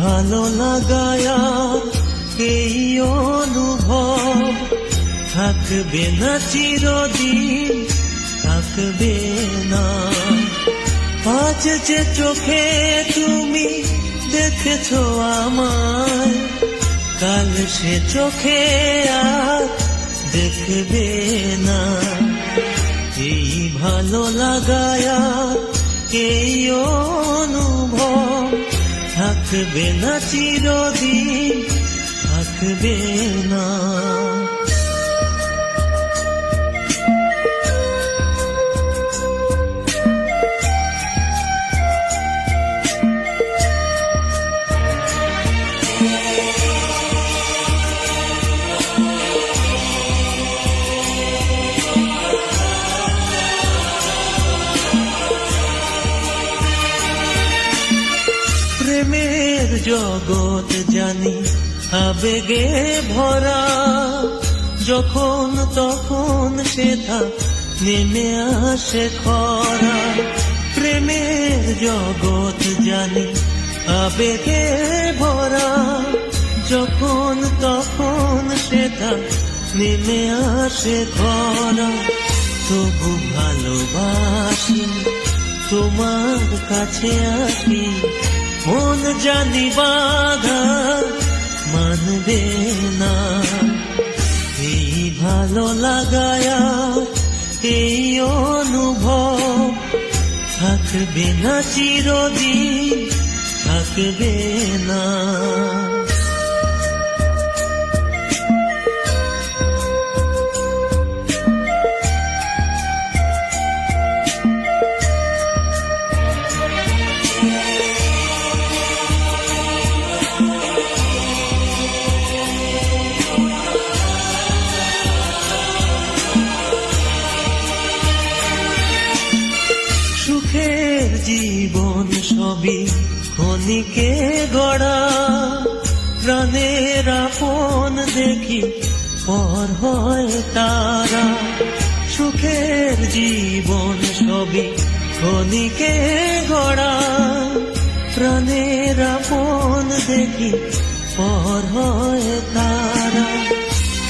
ভালো লাগায়া এই অনুভব থাকবে না চিরদিন, থাকবে না। আজ যে চোখে তুমি দেখেছো আমায়, কাল সে চোখে আর দেখবে না। এই ভালো লাগায়া এই অনুভব থাকবে না চিরদিন, থাকবে না। প্রেমের জগৎ জানি আবেগে ভরা, যখন তখন সেথা নেমে আসে খরা। প্রেমের জগৎ জানি আবেগে ভরা, যখন তখন সেথা নেমে আসে খরা। তবু ভালোবাসি, তোমার কাছে আসি, মন জানি বাধা মানবে না। এই ভালো লাগায়া এই অনুভব থাকবে না চিরদিন, থাকবে না। সুখের জীবন সবই ক্ষণিকে গড়া, প্রাণের আপন দেখি পর হয় তারা। সুখের জীবন সবই ক্ষণিকে গড়া, প্রাণের আপন দেখি পর হয় তারা।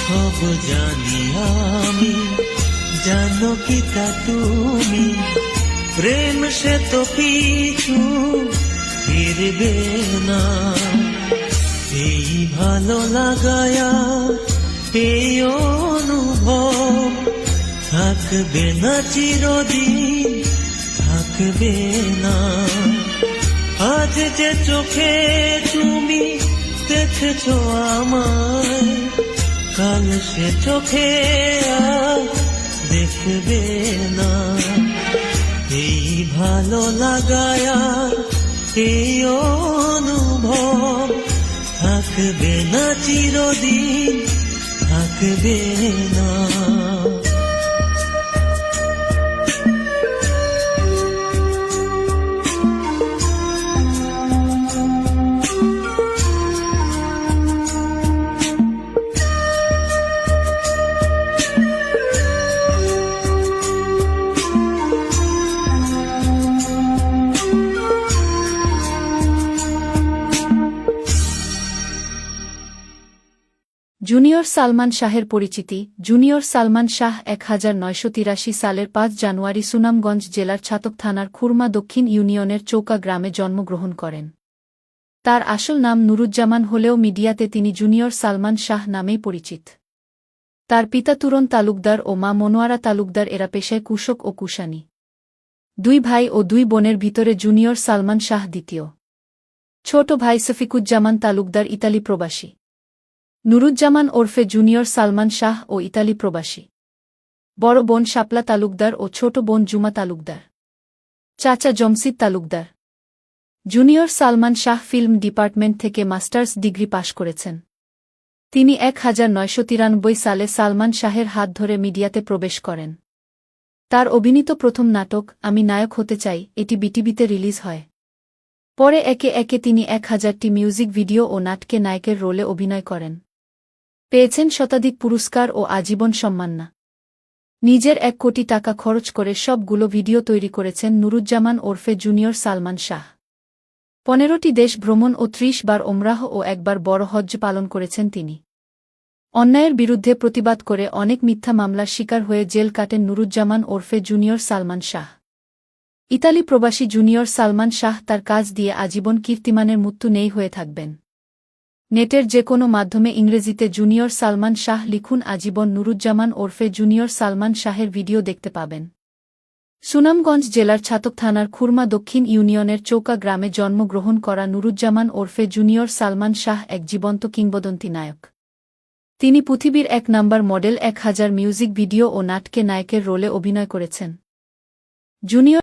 সব জানি আমি, জানো কি তা তুমি, প্রেম সে তো পিছু ফিরবে না। এই ভালো লাগায়া এই অনুভব থাকবে না চিরদিন, থাকবে না। আজ যে চোখে তুমি দেখেছো আমায়, কাল সে চোখে আর দেখবে না। এই ভালো লাগায়া এই অনুভব থাকবে না চিরদিন, থাকবে না। জুনিয়র সালমান শাহের পরিচিতি। জুনিয়র সালমান শাহ 1983 সালের 5 জানুয়ারি সুনামগঞ্জ জেলার ছাতক থানার খুরমা দক্ষিণ ইউনিয়নের চৌকা গ্রামে জন্মগ্রহণ করেন। তার আসল নাম নুরুজ্জামান হলেও মিডিয়াতে তিনি জুনিয়র সালমান শাহ নামেই পরিচিত। তার পিতা তুরন তালুকদার ও মা মনোয়ারা তালুকদার, এরা পেশায় কৃষক ও কুষাণী। 2 ভাই ও 2 বোনের ভিতরে জুনিয়র সালমান শাহ দ্বিতীয়। ছোট ভাই সফিকুজ্জামান তালুকদার ইতালি প্রবাসী। নুরুজ্জামান ওরফে জুনিয়র সালমান শাহ ও ইতালি প্রবাসী। বড় বোন শাপলা তালুকদার ও ছোট বোন জুমা তালুকদার। চাচা Jamshid Talukdar. Junior Salman Shah film department থেকে মাস্টার্স ডিগ্রি পাশ করেছেন। তিনি 1993 সালে সালমান শাহের হাত ধরে মিডিয়াতে প্রবেশ করেন। তার অভিনীত প্রথম নাটক আমি নায়ক হতে চাই এটি বিটিভিতে রিলিজ হয়। পরে একে একে তিনি 1000টি মিউজিক ভিডিও ও নাটকে নায়কের রোলে অভিনয় করেন। পেয়েছেন শতাধিক পুরস্কার ও আজীবন সম্মাননা। নিজের 1 কোটি টাকা খরচ করে সবগুলো ভিডিও তৈরি করেছেন নুরুজ্জামান ওরফে জুনিয়র সালমান শাহ। 15টি দেশ ভ্রমণ ও 30 বার ওমরাহ ও একবার বড় হজ্জ পালন করেছেন তিনি। অন্যায়ের বিরুদ্ধে প্রতিবাদ করে অনেক মিথ্যা মামলার শিকার হয়ে জেল কাটেন নুরুজ্জামান ওরফে জুনিয়র সালমান শাহ। ইতালি প্রবাসী জুনিয়র সালমান শাহ তার কাজ দিয়ে আজীবন কীর্তিমানের মৃত্যু নেই হয়ে থাকবেন। নেটের যে কোনো মাধ্যমে ইংরেজিতে জুনিয়র সালমান শাহ লিখুন আজীবন নুরুজ্জামান ওরফে জুনিয়র সালমান শাহের ভিডিও দেখতে পাবেন। সুনামগঞ্জ জেলার ছাতক থানার খুরমা দক্ষিণ ইউনিয়নের চৌকা গ্রামে জন্মগ্রহণ করা নুরুজ্জামান ওরফে জুনিয়র সালমান শাহ এক জীবন্ত কিংবদন্তি নায়ক। তিনি পৃথিবীর 1 নাম্বার মডেল 1000 মিউজিক ভিডিও ও নাটকে নায়কের রোলে অভিনয় করেছেন। জুনিয়র